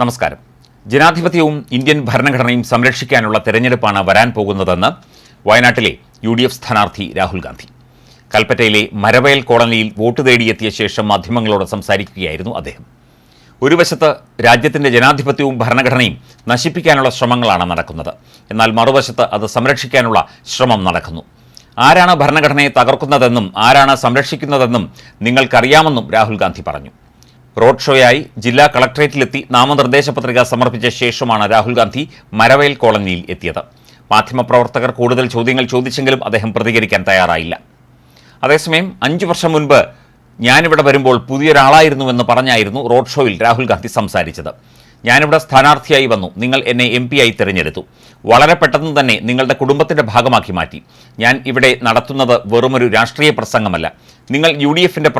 നമസ്കാരം. ജനാധിപത്യവും ഇന്ത്യൻ ഭരണഘടനയും സംരക്ഷിക്കാനുള്ള തെരഞ്ഞെടുപ്പാണ് വരാൻ പോകുന്നതെന്ന് വയനാട്ടിലെ UDF സ്ഥാനാർത്ഥി രാഹുൽ ഗാന്ധി. കൽപ്പറ്റയിലെ മരവയൽ കോളനിയിൽ വോട്ട് തേടിയെത്തിയ ശേഷം മാധ്യമങ്ങളോട് സംസാരിക്കുകയായിരുന്നു അദ്ദേഹം. ഒരു വശത്ത് രാജ്യത്തിന്റെ ജനാധിപത്യവും ഭരണഘടനയും നശിപ്പിക്കാനുള്ള ശ്രമങ്ങളാണ് നടക്കുന്നത്. എന്നാൽ മറുവശത്ത് അത് സംരക്ഷിക്കാനുള്ള ശ്രമം നടക്കുന്നു. ആരാണ് ഭരണഘടനയെ തകർക്കുന്നതെന്നും ആരാണ് സംരക്ഷിക്കുന്നതെന്നും നിങ്ങൾക്കറിയാമെന്നും രാഹുൽ ഗാന്ധി പറഞ്ഞു. റോഡ് ഷോയായി ജില്ലാ കളക്ടറേറ്റിലെത്തി നാമനിർദ്ദേശ പത്രിക സമർപ്പിച്ച ശേഷമാണ് രാഹുൽ ഗാന്ധി മരവയൽ കോളനിയിൽ എത്തിയത്. മാധ്യമപ്രവർത്തകർ കൂടുതൽ ചോദ്യങ്ങൾ ചോദിച്ചെങ്കിലും അദ്ദേഹം പ്രതികരിക്കാൻ തയ്യാറായില്ല. അതേസമയം 5 വർഷം മുൻപ് ഞാനിവിടെ വരുമ്പോൾ പുതിയൊരാളായിരുന്നുവെന്ന് പറഞ്ഞായിരുന്നു റോഡ് ഷോയിൽ രാഹുൽ ഗാന്ധി സംസാരിച്ചത്. ഞാനിവിടെ സ്ഥാനാർത്ഥിയായി വന്നു, നിങ്ങൾ എന്നെ MP ആയി തിരഞ്ഞെടുത്തു, വളരെ പെട്ടെന്ന് തന്നെ നിങ്ങളുടെ കുടുംബത്തിന്റെ ഭാഗമാക്കി മാറ്റി. ഞാൻ ഇവിടെ നടത്തുന്നത് വെറുമൊരു രാഷ്ട്രീയ പ്രസംഗമല്ല. നിങ്ങൾ UDFന്റെ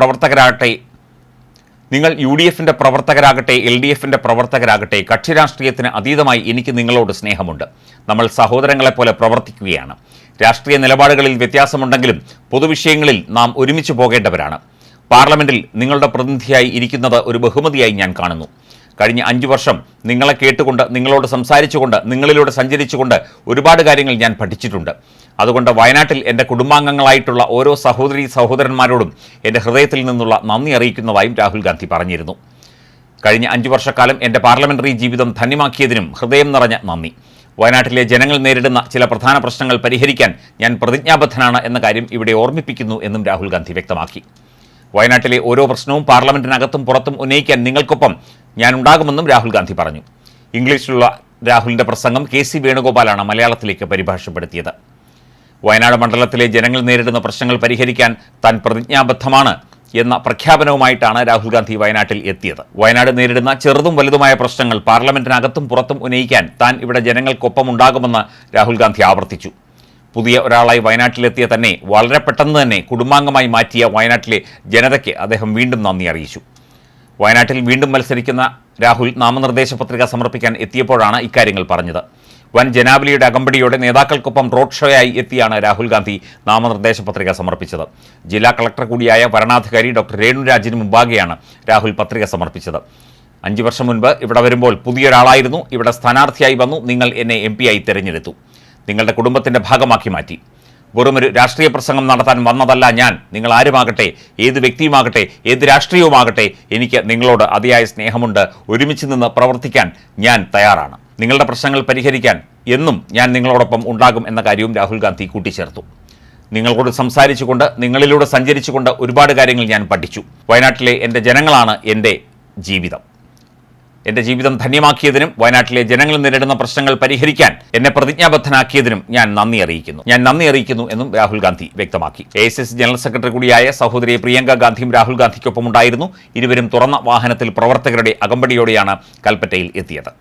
പ്രവർത്തകരാകട്ടെ LDFന്റെ പ്രവർത്തകരാകട്ടെ കക്ഷി രാഷ്ട്രീയത്തിന് അതീതമായി എനിക്ക് നിങ്ങളോട് സ്നേഹമുണ്ട്. നമ്മൾ സഹോദരങ്ങളെപ്പോലെ പ്രവർത്തിക്കുകയാണ്. രാഷ്ട്രീയ നിലപാടുകളിൽ വ്യത്യാസമുണ്ടെങ്കിലും പൊതുവിഷയങ്ങളിൽ നാം ഒരുമിച്ച് പോകേണ്ടവരാണ്. പാർലമെന്റിൽ നിങ്ങളുടെ പ്രതിനിധിയായി ഇരിക്കുന്നത് ഒരു ബഹുമതിയായി ഞാൻ കാണുന്നു. കഴിഞ്ഞ 5 വർഷം നിങ്ങളെ കേട്ടുകൊണ്ട്, നിങ്ങളോട് സംസാരിച്ചുകൊണ്ട്, നിങ്ങളിലൂടെ സഞ്ചരിച്ചുകൊണ്ട് ഒരുപാട് കാര്യങ്ങൾ ഞാൻ പഠിച്ചിട്ടുണ്ട്. അതുകൊണ്ട് വയനാട്ടിൽ എൻ്റെ കുടുംബാംഗങ്ങളായിട്ടുള്ള ഓരോ സഹോദരന്മാരോടും എൻ്റെ ഹൃദയത്തിൽ നിന്നുള്ള നന്ദി അറിയിക്കുന്നതായും രാഹുൽ ഗാന്ധി പറഞ്ഞിരുന്നു. കഴിഞ്ഞ 5 വർഷക്കാലം എൻ്റെ പാർലമെന്ററി ജീവിതം ധന്യമാക്കിയതിനും ഹൃദയം നിറഞ്ഞ നന്ദി. വയനാട്ടിലെ ജനങ്ങൾ നേരിടുന്ന ചില പ്രധാന പ്രശ്നങ്ങൾ പരിഹരിക്കാൻ ഞാൻ പ്രതിജ്ഞാബദ്ധനാണ് എന്ന കാര്യം ഇവിടെ ഓർമ്മിപ്പിക്കുന്നു എന്നും രാഹുൽ ഗാന്ധി വ്യക്തമാക്കി. വയനാട്ടിലെ ഓരോ പ്രശ്നവും പാർലമെന്റിനകത്തും പുറത്തും ഉന്നയിക്കാൻ നിങ്ങൾക്കൊപ്പം ഞാൻ ഉണ്ടാകുമെന്നും രാഹുൽ ഗാന്ധി പറഞ്ഞു. ഇംഗ്ലീഷിലുള്ള രാഹുലിൻ്റെ പ്രസംഗം KC വേണുഗോപാലാണ് മലയാളത്തിലേക്ക് പരിഭാഷപ്പെടുത്തിയത്. വയനാട് മണ്ഡലത്തിലെ ജനങ്ങൾ നേരിടുന്ന പ്രശ്നങ്ങൾ പരിഹരിക്കാൻ താൻ പ്രതിജ്ഞാബദ്ധമാണ് എന്ന പ്രഖ്യാപനവുമായിട്ടാണ് രാഹുൽ ഗാന്ധി വയനാട്ടിൽ എത്തിയത്. വയനാട് നേരിടുന്ന ചെറുതും വലുതുമായ പ്രശ്നങ്ങൾ പാർലമെന്റിനകത്തും പുറത്തും ഉന്നയിക്കാൻ താൻ ഇവിടെ ജനങ്ങൾക്കൊപ്പം ഉണ്ടാകുമെന്ന് രാഹുൽ ഗാന്ധി ആവർത്തിച്ചു. പുതിയ ഒരാളായി വയനാട്ടിലെത്തിയ തന്നെ വളരെ പെട്ടെന്ന് തന്നെ കുടുംബാംഗമായി മാറ്റിയ വയനാട്ടിലെ ജനതയ്ക്ക് അദ്ദേഹം വീണ്ടും നന്ദി അറിയിച്ചു. വയനാട്ടിൽ വീണ്ടും മത്സരിക്കുന്ന രാഹുൽ നാമനിർദ്ദേശ പത്രിക സമർപ്പിക്കാൻ എത്തിയപ്പോഴാണ് ഇക്കാര്യങ്ങൾ പറഞ്ഞത്. വൻ ജനാവലിയുടെ അകമ്പടിയോടെ നേതാക്കൾക്കൊപ്പം റോഡ് ഷോയായി എത്തിയാണ് രാഹുൽ ഗാന്ധി നാമനിർദ്ദേശ പത്രിക സമർപ്പിച്ചത്. ജില്ലാ കളക്ടർ കൂടിയായ വരണാധികാരി ഡോക്ടർ രേണു രാജിന് മുമ്പാകെയാണ് രാഹുൽ പത്രിക സമർപ്പിച്ചത്. 5 വർഷം മുൻപ് ഇവിടെ വരുമ്പോൾ പുതിയൊരാളായിരുന്നു, ഇവിടെ സ്ഥാനാർത്ഥിയായി വന്നു, നിങ്ങൾ എന്നെ MP ആയി തിരഞ്ഞെടുത്തു, നിങ്ങളുടെ കുടുംബത്തിന്റെ ഭാഗമാക്കി മാറ്റി. വെറുമൊരു രാഷ്ട്രീയ പ്രസംഗം നടത്താൻ വന്നതല്ല ഞാൻ. നിങ്ങൾ ആരുമാകട്ടെ, ഏത് വ്യക്തിയുമാകട്ടെ, ഏത് രാഷ്ട്രീയവുമാകട്ടെ, എനിക്ക് നിങ്ങളോട് അതിയായ സ്നേഹമുണ്ട്. ഒരുമിച്ച് നിന്ന് പ്രവർത്തിക്കാൻ ഞാൻ തയ്യാറാണ്. നിങ്ങളുടെ പ്രശ്നങ്ങൾ പരിഹരിക്കാൻ എന്നും ഞാൻ നിങ്ങളോടൊപ്പം ഉണ്ടാകും എന്ന കാര്യവും രാഹുൽ ഗാന്ധി കൂട്ടിച്ചേർത്തു. നിങ്ങളോട് സംസാരിച്ചുകൊണ്ട്, നിങ്ങളിലൂടെ സഞ്ചരിച്ചുകൊണ്ട് ഒരുപാട് കാര്യങ്ങൾ ഞാൻ പഠിച്ചു. വയനാട്ടിലെ എൻ്റെ ജനങ്ങളാണ് എൻ്റെ ജീവിതം. എൻ്റെ ജീവിതം ധന്യമാക്കിയതിനും വയനാട്ടിലെ ജനങ്ങൾ നേരിടുന്ന പ്രശ്നങ്ങൾ പരിഹരിക്കാൻ എന്നെ പ്രതിജ്ഞാബദ്ധനാക്കിയതിനും ഞാൻ നന്ദി അറിയിക്കുന്നു എന്നും രാഹുൽ ഗാന്ധി വ്യക്തമാക്കി. AICC ജനറൽ സെക്രട്ടറി കൂടിയായ സഹോദരി പ്രിയങ്ക ഗാന്ധിയും രാഹുൽ ഗാന്ധിക്കൊപ്പം ഉണ്ടായിരുന്നു. ഇരുവരും തുറന്ന വാഹനത്തിൽ പ്രവർത്തകരുടെ അകമ്പടിയോടെയാണ് കൽപ്പറ്റയിൽ എത്തിയത്.